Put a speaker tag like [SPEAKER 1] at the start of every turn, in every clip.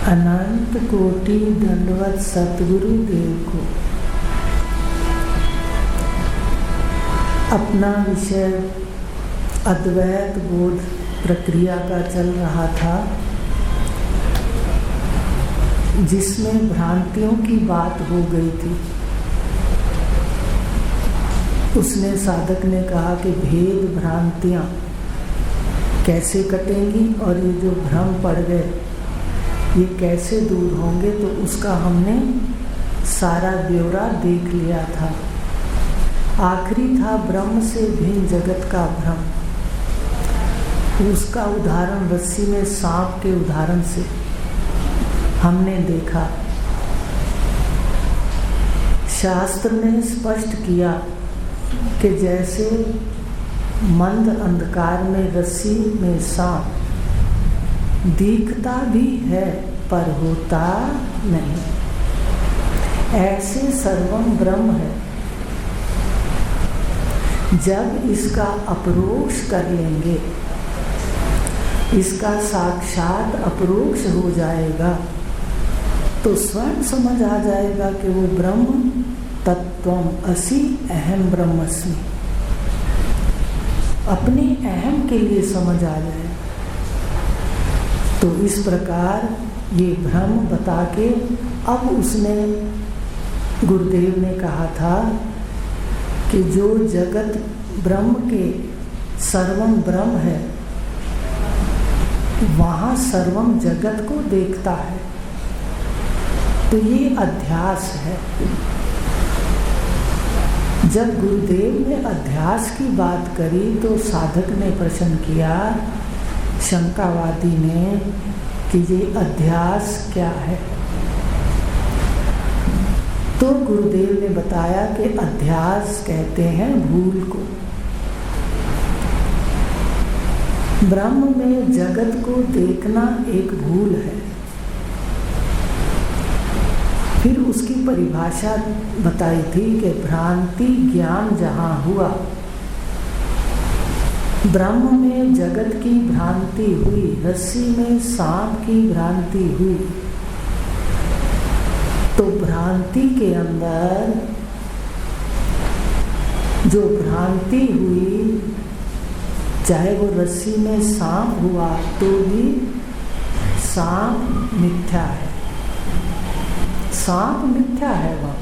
[SPEAKER 1] अनंत कोटि दंडवत सतगुरु देव को। अपना विषय अद्वैत बोध प्रक्रिया का चल रहा था, जिसमें भ्रांतियों की बात हो गई थी। उसने साधक ने कहा कि भेद भ्रांतियां कैसे कटेंगी और ये जो भ्रम पड़ गए ये कैसे दूर होंगे, तो उसका हमने सारा ब्यौरा देख लिया था। आखिरी था ब्रह्म से भिन्न जगत का भ्रम। उसका उदाहरण रस्सी में सांप के उदाहरण से हमने देखा। शास्त्र ने स्पष्ट किया कि जैसे मंद अंधकार में रस्सी में सांप दिखता भी है पर होता नहीं, ऐसे सर्वम ब्रह्म है। जब इसका अपरोक्ष कर लेंगे, इसका साक्षात अपरोक्ष हो जाएगा, तो स्वयं समझ आ जाएगा कि वो ब्रह्म तत्वम असि अहम ब्रह्मस्मि। अपने अहम के लिए समझ आ जाए। तो इस प्रकार ये भ्रम बता के अब उसने गुरुदेव ने कहा था कि जो जगत ब्रह्म के सर्वम ब्रह्म है, वहाँ सर्वम जगत को देखता है। तो ये अध्यास है। जब गुरुदेव ने अध्यास की बात करी तो साधक ने प्रश्न किया, शंकावादी ने, कि ये अध्यास क्या है। तो गुरुदेव ने बताया कि अध्यास कहते हैं भूल को। ब्रह्म में जगत को देखना एक भूल है। फिर उसकी परिभाषा बताई थी कि भ्रांति ज्ञान जहाँ हुआ, ब्रह्म में जगत की भ्रांति हुई, रस्सी में सांप की भ्रांति हुई, तो भ्रांति के अंदर जो भ्रांति हुई, चाहे वो रस्सी में सांप हुआ तो भी सांप मिथ्या है। सांप मिथ्या है, वह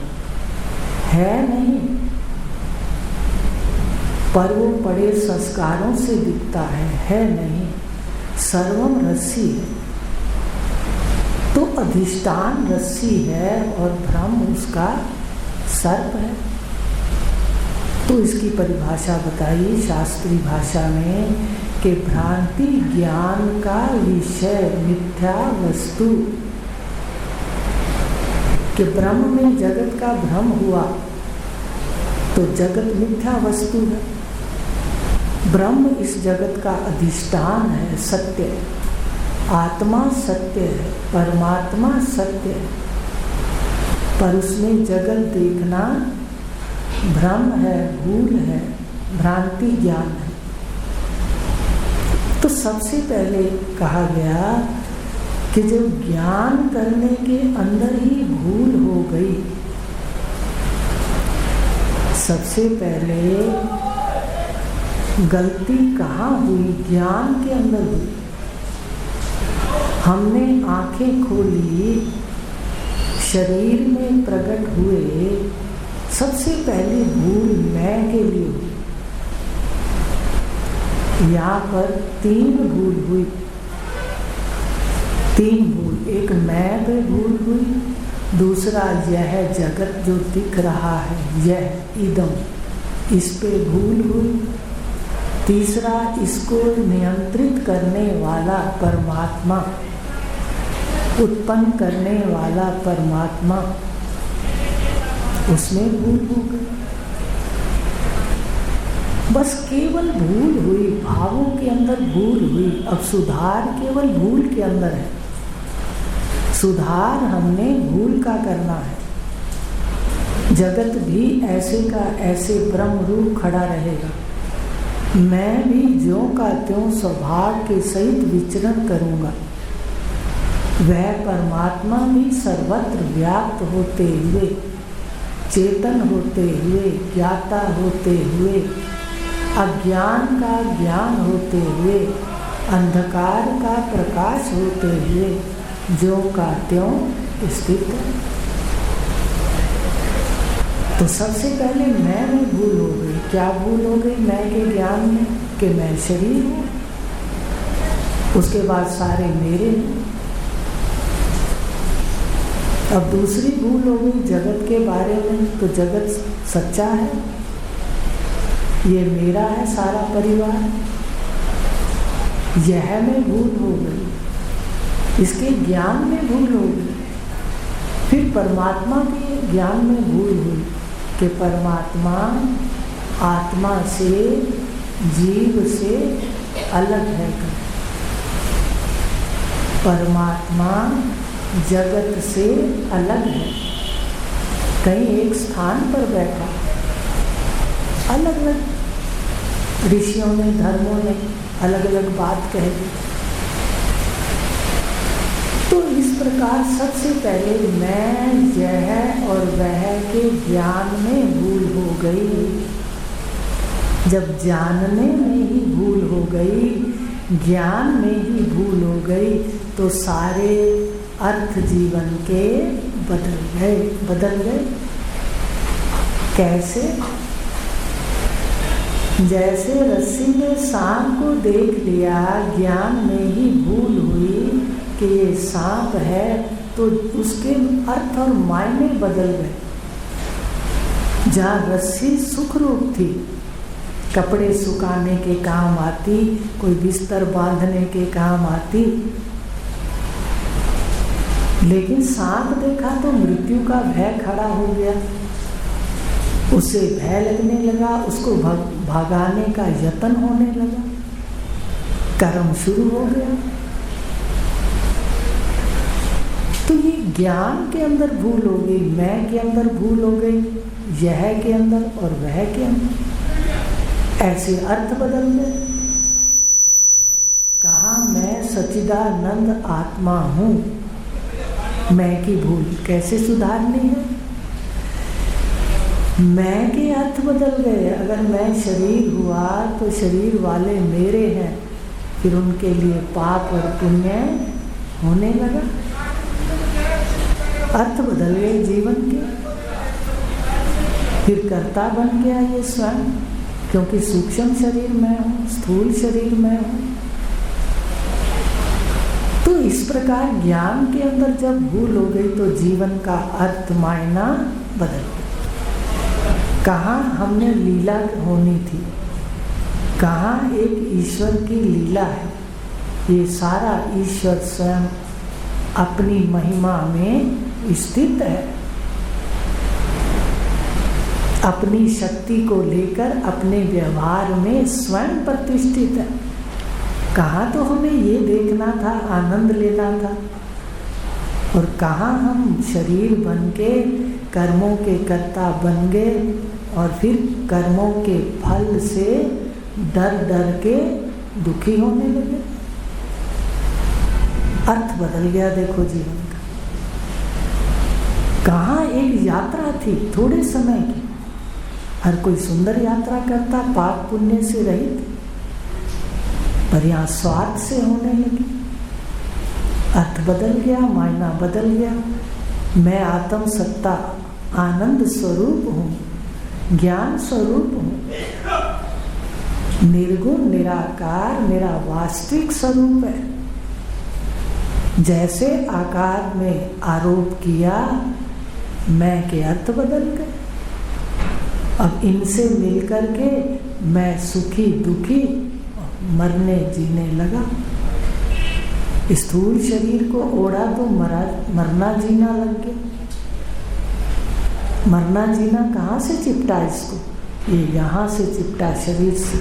[SPEAKER 1] है नहीं, पर वो बड़े संस्कारों से दिखता है नहीं। सर्वम रस्सी है, तो अधिष्ठान रस्सी है और भ्रम उसका सर्प है। तो इसकी परिभाषा बताई शास्त्रीय भाषा में कि भ्रांति ज्ञान का विषय मिथ्या वस्तु। कि ब्रह्म में जगत का भ्रम हुआ तो जगत मिथ्या वस्तु है। ब्रह्म इस जगत का अधिष्ठान है, सत्य है। आत्मा सत्य है, परमात्मा सत्य है, पर उसमें जगत देखना भ्रम है, भूल है, भ्रांति ज्ञान है। तो सबसे पहले कहा गया कि जब ज्ञान करने के अंदर ही भूल हो गई, सबसे पहले गलती कहाँ हुई? ज्ञान के अंदर हुई। हमने आंखें खोली, शरीर में प्रकट हुए, सबसे पहली भूल मैं के लिए हुई। यहाँ पर 3 भूल हुई, 3 भूल। एक मैं पे भूल हुई, दूसरा यह जगत जो दिख रहा है, यह इदम, इस पे भूल हुई, तीसरा इसको नियंत्रित करने वाला परमात्मा, उत्पन्न करने वाला परमात्मा, उसमें भूल हो गई। बस केवल भूल हुई, भावों के अंदर भूल हुई। अब सुधार केवल भूल के अंदर है। सुधार हमने भूल का करना है। जगत भी ऐसे का ऐसे ब्रह्म रूप खड़ा रहेगा। मैं भी ज्यों का त्यों स्वभाव के सहित विचरण करूंगा। वह परमात्मा भी सर्वत्र व्याप्त होते हुए, चेतन होते हुए, ज्ञाता होते हुए, अज्ञान का ज्ञान होते हुए, अंधकार का प्रकाश होते हुए ज्यों का त्यों स्थित है। तो सबसे पहले मैं में भूल हो गई। क्या भूल हो गई? मैं के ज्ञान में कि मैं शरीर हूँ। उसके बाद सारे मेरे हैं। अब दूसरी भूल हो गई जगत के बारे में। तो जगत सच्चा है, ये मेरा है सारा परिवार, यह में भूल हो गई। इसके ज्ञान में भूल हो गई। फिर परमात्मा के ज्ञान में भूल हुई कि परमात्मा आत्मा से, जीव से अलग है। परमात्मा जगत से अलग है। कहीं एक स्थान पर बैठा, अलग अलग ऋषियों ने, धर्मों ने अलग अलग बात कह दी। तो इस प्रकार सबसे पहले मैं, यह और वह के ज्ञान में भूल हो गई। जब जानने में ही भूल हो गई, ज्ञान में ही भूल हो गई, तो सारे अर्थ जीवन के बदल गए। कैसे? जैसे रस्सी में सांप को देख लिया, ज्ञान में ही भूल हुई कि ये सांप है, तो उसके अर्थ और मायने बदल गए। जहाँ रस्सी सुख रूप थी, कपड़े सुखाने के काम आती, कोई बिस्तर बांधने के काम आती, लेकिन सांप देखा तो मृत्यु का भय खड़ा हो गया। उसे भय लगने लगा, उसको भगाने का यत्न होने लगा, कर्म शुरू हो गया। तो ये ज्ञान के अंदर भूल हो गई, मैं के अंदर भूल हो गई, यह के अंदर और वह के अंदर, ऐसे अर्थ बदल गए। कहा मैं सच्चिदानंद आत्मा हूँ। मैं की भूल कैसे सुधारनी है? मैं के अर्थ बदल गए। अगर मैं शरीर हुआ तो शरीर वाले मेरे हैं, फिर उनके लिए पाप और पुण्य होने लगा। अर्थ बदल गए जीवन के। फिर कर्ता बन गया ये स्वयं, क्योंकि सूक्ष्म शरीर में हूँ, स्थूल शरीर में हूँ। तो इस प्रकार ज्ञान के अंदर जब भूल हो गई तो जीवन का अर्थ मायना बदल गया। कहाँ हमने लीला होनी थी, कहाँ एक ईश्वर की लीला है। ये सारा ईश्वर स्वयं अपनी महिमा में स्थित है, अपनी शक्ति को लेकर अपने व्यवहार में स्वयं प्रतिष्ठित है। कहाँ तो हमें ये देखना था, आनंद लेना था, और कहाँ हम शरीर बन के कर्मों के कर्ता बन गए, और फिर कर्मों के फल से डर डर के दुखी होने लगे। अर्थ बदल गया देखो जीवन का। कहाँ एक यात्रा थी थोड़े समय की, हर कोई सुंदर यात्रा करता पाप पुण्य से रहित, पर यहाँ स्वार्थ से होने लगी। अर्थ बदल गया, मायना बदल गया। मैं आत्म सत्ता आनंद स्वरूप हूँ, ज्ञान स्वरूप हूँ, निर्गुण निराकार मेरा वास्तविक स्वरूप है। जैसे आकार में आरोप किया, मैं के अर्थ बदल गए। अब इनसे मिलकर के मैं सुखी दुखी मरने जीने लगा। स्थूल शरीर को ओढ़ा तो मरना जीना लग गया। मरना जीना कहाँ से चिपटा इसको? ये यहाँ से चिपटा, शरीर से,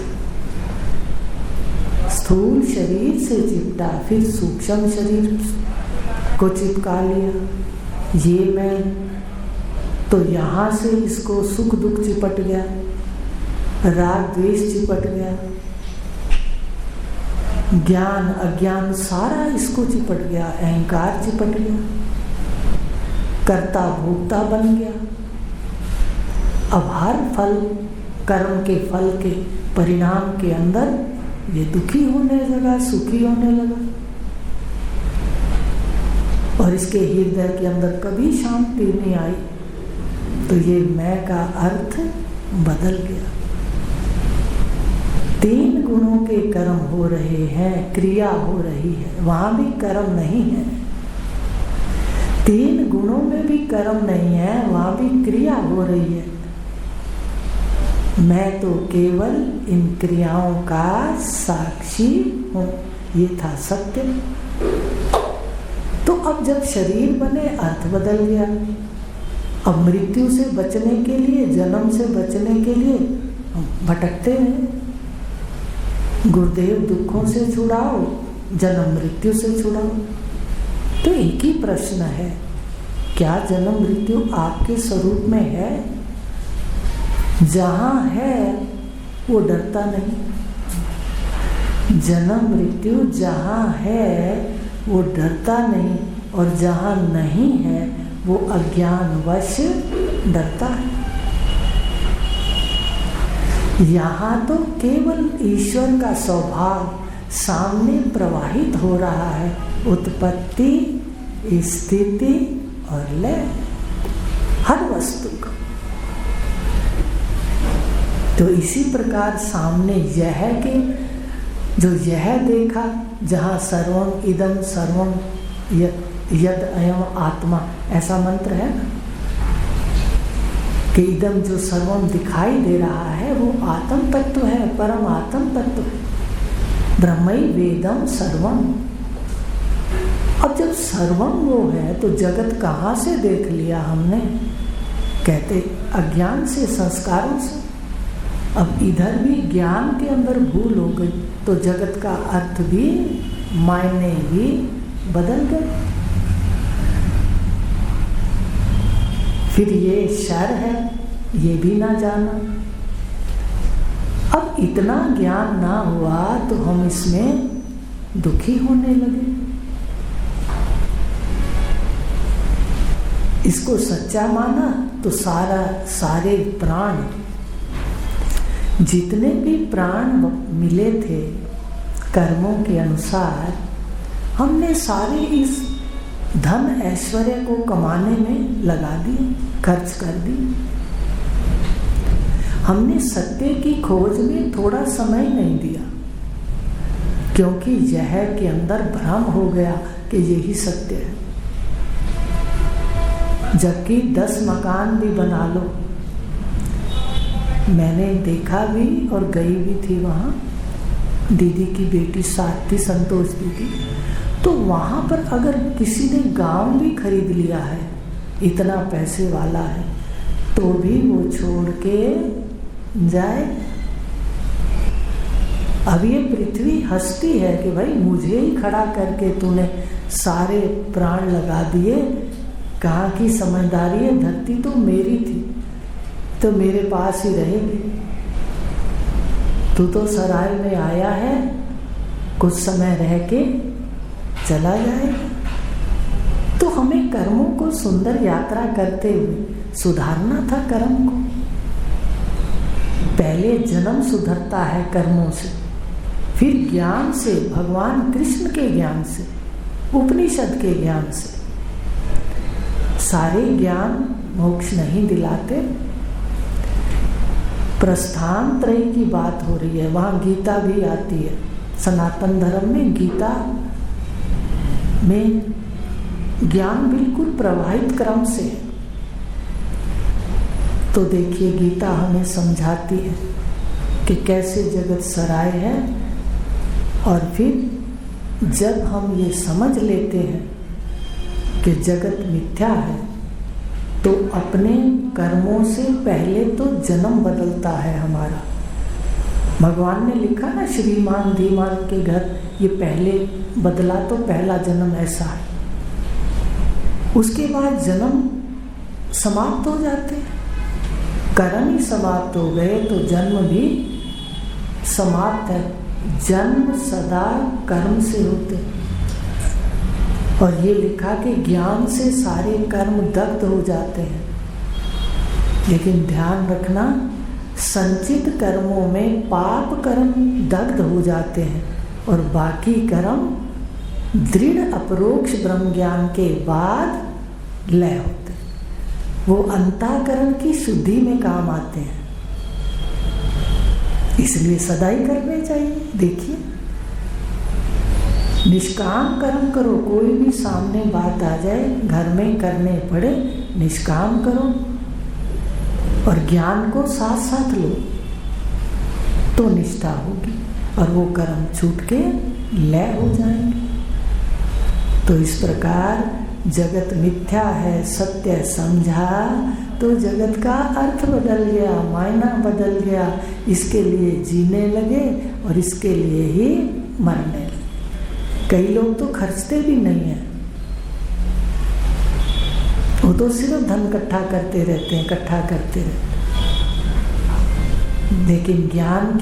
[SPEAKER 1] स्थूल शरीर से चिपटा, फिर सूक्ष्म शरीर को चिपका लिया। ये मैं तो यहाँ से इसको सुख दुख चिपट गया, राग द्वेष चिपट गया, ज्ञान अज्ञान सारा इसको चिपट गया, अहंकार चिपट गया, कर्ता भोक्ता बन गया। अब हर फल, कर्म के फल के परिणाम के अंदर ये दुखी होने लगा, सुखी होने लगा, और इसके हृदय के अंदर कभी शांति नहीं आई। तो ये मैं का अर्थ बदल गया। 3 गुणों के कर्म हो रहे हैं, क्रिया हो रही है, वहां भी कर्म नहीं है। 3 गुणों में भी कर्म नहीं है, वहां भी क्रिया हो रही है। मैं तो केवल इन क्रियाओं का साक्षी हूं, ये था सत्य। तो अब जब शरीर बने, अर्थ बदल गया। अब मृत्यु से बचने के लिए, जन्म से बचने के लिए हम भटकते हैं। गुरुदेव दुखों से छुड़ाओ, जन्म मृत्यु से छुड़ाओ। तो एक ही प्रश्न है, क्या जन्म मृत्यु आपके स्वरूप में है? जहां है वो डरता नहीं। जन्म मृत्यु जहां है वो डरता नहीं, और जहां नहीं है वो अज्ञानवश डरता है। यहाँ तो केवल ईश्वर का स्वभाव सामने प्रवाहित हो रहा है, उत्पत्ति, स्थिति और लय, हर वस्तु का। तो इसी प्रकार सामने यह के जो यह देखा, जहाँ सर्वम इदम सर्वम यद अयम आत्मा, ऐसा मंत्र है ना, कि इदम जो सर्वम दिखाई दे रहा है वो आत्म तत्व है, परम आत्म तत्व है, ब्रह्मै वेदम सर्वम। अब जब सर्वम वो है तो जगत कहाँ से देख लिया हमने? कहते अज्ञान से, संस्कारों से। अब इधर भी ज्ञान के अंदर भूल हो गई तो जगत का अर्थ भी, मायने भी बदल गए। फिर ये शर है, ये भी ना जाना। अब इतना ज्ञान ना हुआ तो हम इसमें दुखी होने लगे। इसको सच्चा माना तो सारे प्राण, जितने भी प्राण मिले थे कर्मों के अनुसार, हमने सारे इस धन ऐश्वर्य को कमाने में लगा दिए, खर्च कर दिए। हमने सत्य की खोज में थोड़ा समय नहीं दिया, क्योंकि यह के अंदर भ्रम हो गया कि यही सत्य है। जबकि 10 मकान भी बना लो, मैंने देखा भी और गई भी थी वहाँ, दीदी की बेटी साथ थी, संतोष दीदी। तो वहाँ पर अगर किसी ने गांव भी खरीद लिया है, इतना पैसे वाला है, तो भी वो छोड़ के जाए। अब ये पृथ्वी हंसती है कि भाई मुझे ही खड़ा करके तूने सारे प्राण लगा दिए, कहाँ की समझदारी है, धरती तो मेरी थी, तो मेरे पास ही रहेगी। तू तो सराय में आया है, कुछ समय रह के चला जाएगा। तो हमें कर्मों को सुंदर यात्रा करते हुए सुधारना था कर्म को। पहले जन्म सुधरता है कर्मों से, फिर ज्ञान से, भगवान कृष्ण के ज्ञान से, उपनिषद के ज्ञान से। सारे ज्ञान मोक्ष नहीं दिलाते। प्रस्थान त्रय की बात हो रही है, वहाँ गीता भी आती है। सनातन धर्म में गीता में ज्ञान बिल्कुल प्रवाहित क्रम से है। तो देखिए गीता हमें समझाती है कि कैसे जगत सराय है, और फिर जब हम ये समझ लेते हैं कि जगत मिथ्या है, तो अपने कर्मों से पहले तो जन्म बदलता है हमारा। भगवान ने लिखा ना, श्रीमान धीमान के घर ये पहले बदला तो पहला जन्म ऐसा है। उसके बाद जन्म समाप्त हो जाते हैं, कर्म ही समाप्त हो गए तो जन्म भी समाप्त है। जन्म सदा कर्म से होते, और ये लिखा कि ज्ञान से सारे कर्म दग्ध हो जाते हैं। लेकिन ध्यान रखना, संचित कर्मों में पाप कर्म दग्ध हो जाते हैं और बाकी कर्म दृढ़ अपरोक्ष ब्रह्म ज्ञान के बाद लय होते हैं। वो अंतःकरण की शुद्धि में काम आते हैं, इसलिए सदा ही करने चाहिए। देखिए, निष्काम कर्म करो, कोई भी सामने बात आ जाए, घर में करने पड़े, निष्काम करो और ज्ञान को साथ साथ लो तो निष्ठा होगी और वो कर्म छूट के लय हो जाएंगे। तो इस प्रकार जगत मिथ्या है, सत्य समझा तो जगत का अर्थ बदल गया, मायना बदल गया। इसके लिए जीने लगे और इसके लिए ही मरने लगे। कई लोग तो खर्चते भी नहीं है, वो तो सिर्फ धन इकट्ठा करते रहते हैं, इकट्ठा करते रहते हैं। लेकिन ज्ञान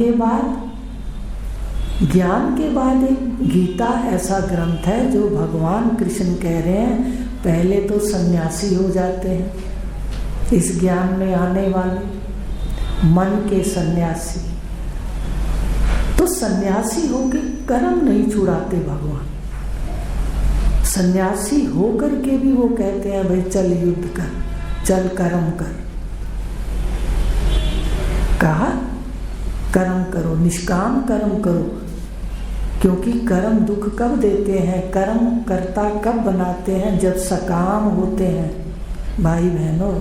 [SPEAKER 1] के बाद एक गीता ऐसा ग्रंथ है जो भगवान कृष्ण कह रहे हैं, पहले तो सन्यासी हो जाते हैं इस ज्ञान में आने वाले मन के सन्यासी। तो सन्यासी होके कर्म नहीं छुड़ाते भगवान, सन्यासी होकर के भी वो कहते हैं भाई चल युद्ध कर, चल कर्म कर। कहा कर्म करो, निष्काम कर्म करो, क्योंकि कर्म दुख कब देते हैं, कर्म कर्ता कब बनाते हैं, जब सकाम होते हैं। भाई बहनों,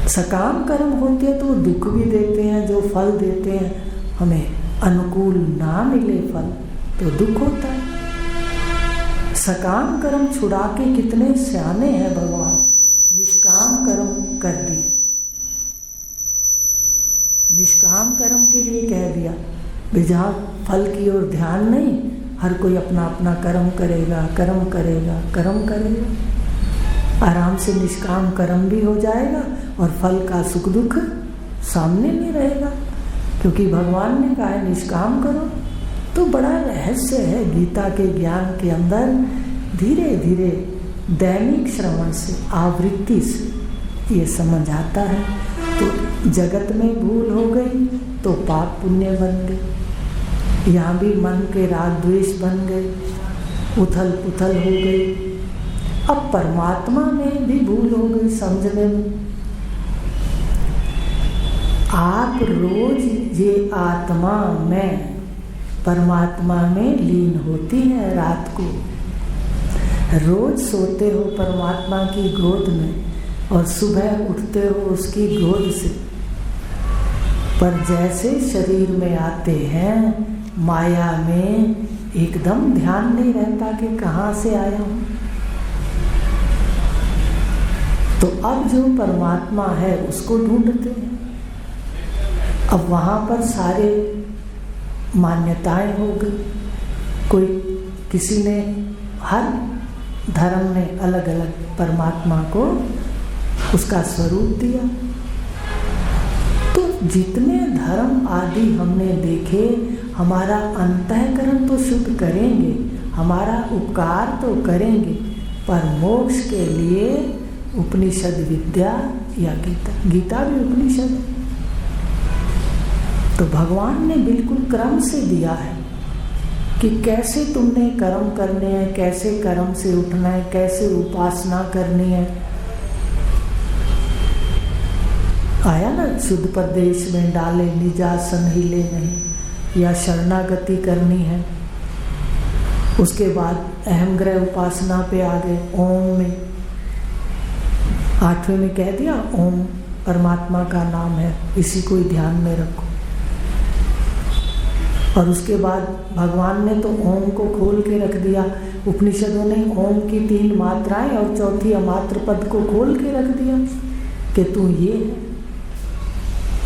[SPEAKER 1] सकाम कर्म होते हैं तो वो दुख भी देते हैं, जो फल देते हैं हमें अनुकूल ना मिले फल तो दुख होता है। सकाम कर्म छुड़ा के कितने सियाने हैं भगवान, निष्काम कर्म कर दिए। निष्काम कर्म के लिए कह दिया, जहाँ फल की ओर ध्यान नहीं, हर कोई अपना अपना कर्म करेगा, कर्म करेगा, कर्म करेगा, आराम से निष्काम कर्म भी हो जाएगा और फल का सुख दुख सामने नहीं रहेगा। क्योंकि भगवान ने कहा है निष्काम करो। तो बड़ा रहस्य है गीता के ज्ञान के अंदर। धीरे धीरे दैनिक श्रवण से, आवृत्ति से ये समझ आता है। तो जगत में भूल हो गई तो पाप पुण्य बन गए, यहाँ भी मन के राग द्वेष बन गए, उथल पुथल हो गई। अब परमात्मा में भी भूल हो गई समझने में। आप रोज ये आत्मा में परमात्मा में लीन होती है। रात को रोज सोते हो परमात्मा की गोद में और सुबह उठते हो उसकी गोद से। पर जैसे शरीर में आते हैं, माया में एकदम ध्यान नहीं रहता कि कहाँ से आया हूँ। तो अब जो परमात्मा है उसको ढूंढते हैं। अब वहाँ पर सारे मान्यताएं हो गई। कोई किसी ने, हर धर्म ने अलग अलग परमात्मा को उसका स्वरूप दिया। तो जितने धर्म आदि हमने देखे, हमारा अंतःकरण तो शुद्ध करेंगे, हमारा उपकार तो करेंगे, पर मोक्ष के लिए उपनिषद विद्या या गीता भी उपनिषद है। तो भगवान ने बिल्कुल क्रम से दिया है कि कैसे तुमने कर्म करने हैं, कैसे कर्म से उठना है, कैसे उपासना करनी है। आया ना, शुद्ध प्रदेश में डाले निजासन हिले नहीं, या शरणागति करनी है। उसके बाद अहम ग्रह उपासना पे आ गए, ओम में 8वें में कह दिया ओम परमात्मा का नाम है, इसी को ही ध्यान में रखो। और उसके बाद भगवान ने तो ओम को खोल के रख दिया। उपनिषदों ने ओम की 3 मात्राएं और चौथी अमात्र पद को खोल के रख दिया कि तू ये है।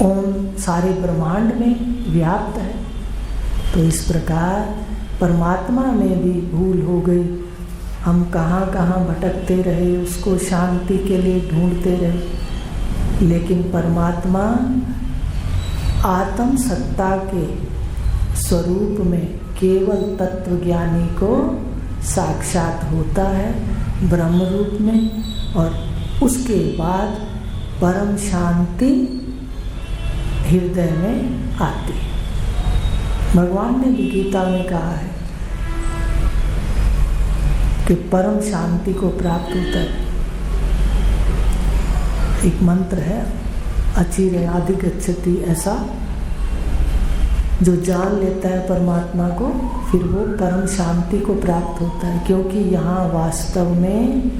[SPEAKER 1] ओम सारे ब्रह्मांड में व्याप्त है। तो इस प्रकार परमात्मा में भी भूल हो गई। हम कहाँ कहाँ भटकते रहे, उसको शांति के लिए ढूंढते रहे। लेकिन परमात्मा आत्म सत्ता के स्वरूप में केवल तत्वज्ञानी को साक्षात होता है ब्रह्म रूप में, और उसके बाद परम शांति हृदय में आती है। भगवान ने भी गीता में कहा है कि परम शांति को प्राप्त होता है। एक मंत्र है, अचिरेणाधिगच्छति, ऐसा जो जान लेता है परमात्मा को फिर वो परम शांति को प्राप्त होता है। क्योंकि यहाँ वास्तव में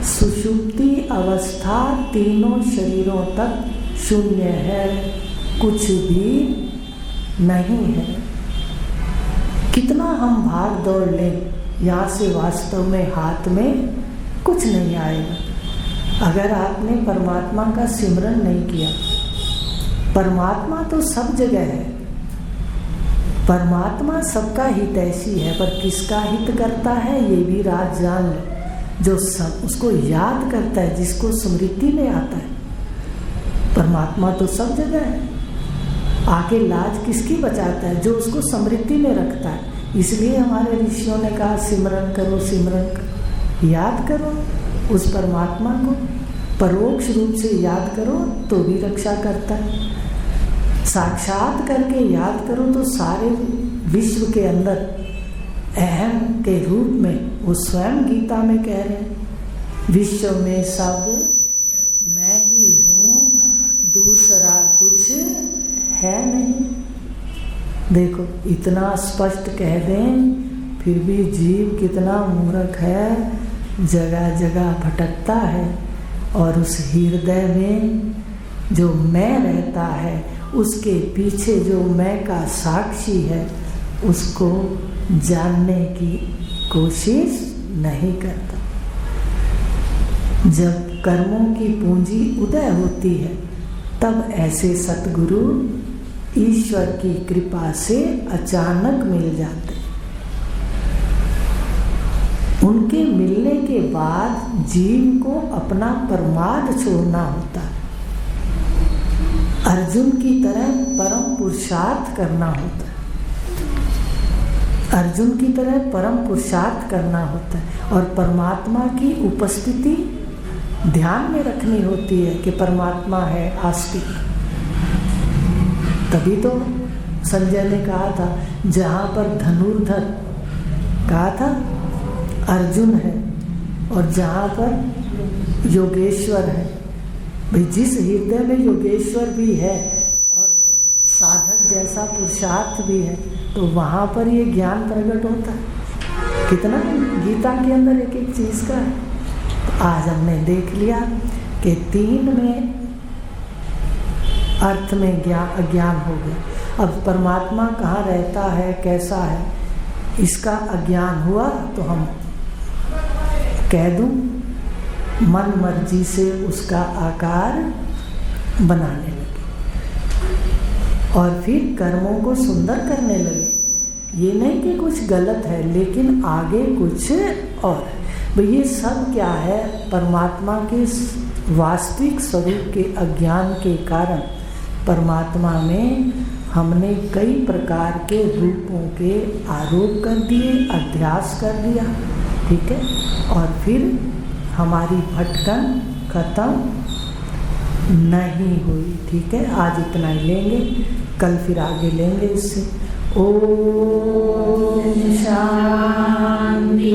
[SPEAKER 1] सुषुप्ति अवस्था तीनों शरीरों तक शून्य है, कुछ भी नहीं है। कितना हम भाग दौड़ लें, यहाँ से वास्तव में हाथ में कुछ नहीं आएगा अगर आपने परमात्मा का सिमरन नहीं किया। परमात्मा तो सब जगह है, परमात्मा सबका हितैषी है, पर किसका हित करता है ये भी राज जान लो। जो सब उसको याद करता है, जिसको स्मृति में आता है, परमात्मा तो सब जगह है। आके लाज किसकी बचाता है? जो उसको स्मृति में रखता है। इसलिए हमारे ऋषियों ने कहा सिमरन करो, सिमरन करो, याद करो उस परमात्मा को, परोक्ष रूप से याद करो तो भी रक्षा करता है। साक्षात करके याद करो तो सारे विश्व के अंदर अहम के रूप में वो स्वयं गीता में कह रहे हैं, विश्व में सब मैं ही हूँ, दूसरा कुछ है नहीं। देखो इतना स्पष्ट कह दें फिर भी जीव कितना मूर्ख है, जगह जगह भटकता है। और उस हृदय में जो मैं रहता है, उसके पीछे जो मैं का साक्षी है, उसको जानने की कोशिश नहीं करता। जब कर्मों की पूंजी उदय होती है तब ऐसे सतगुरु ईश्वर की कृपा से अचानक मिल जाते। उनके मिलने के बाद जीव को अपना प्रमाद छोड़ना होता है। अर्जुन की तरह परम पुरुषार्थ करना होता है। अर्जुन की तरह परम पुरुषार्थ करना होता है और परमात्मा की उपस्थिति ध्यान में रखनी होती है कि परमात्मा है आस्तिक। तभी तो संजय ने कहा था, जहाँ पर धनुर्धर कहा था अर्जुन है और जहाँ पर योगेश्वर है। भाई जिस हृदय में योगेश्वर भी है और साधक जैसा पुरुषार्थ भी है तो वहाँ पर ये ज्ञान प्रकट होता है। कितना गीता के अंदर एक एक चीज़ का है। तो आज हमने देख लिया कि 3 में अर्थ में अज्ञान हो गया। अब परमात्मा कहाँ रहता है, कैसा है, इसका अज्ञान हुआ तो हम कह दूं मन मर्जी से उसका आकार बनाने लगे और फिर कर्मों को सुंदर करने लगे। ये नहीं कि कुछ गलत है लेकिन आगे कुछ और। भाई ये सब क्या है? परमात्मा के वास्तविक स्वरूप के अज्ञान के कारण परमात्मा में हमने कई प्रकार के रूपों के आरोप कर दिए, अध्यास कर दिया, ठीक है। और फिर हमारी भटकन खत्म नहीं हुई, ठीक है। आज इतना ही लेंगे, कल फिर आगे लेंगे इससे। ओम शांति।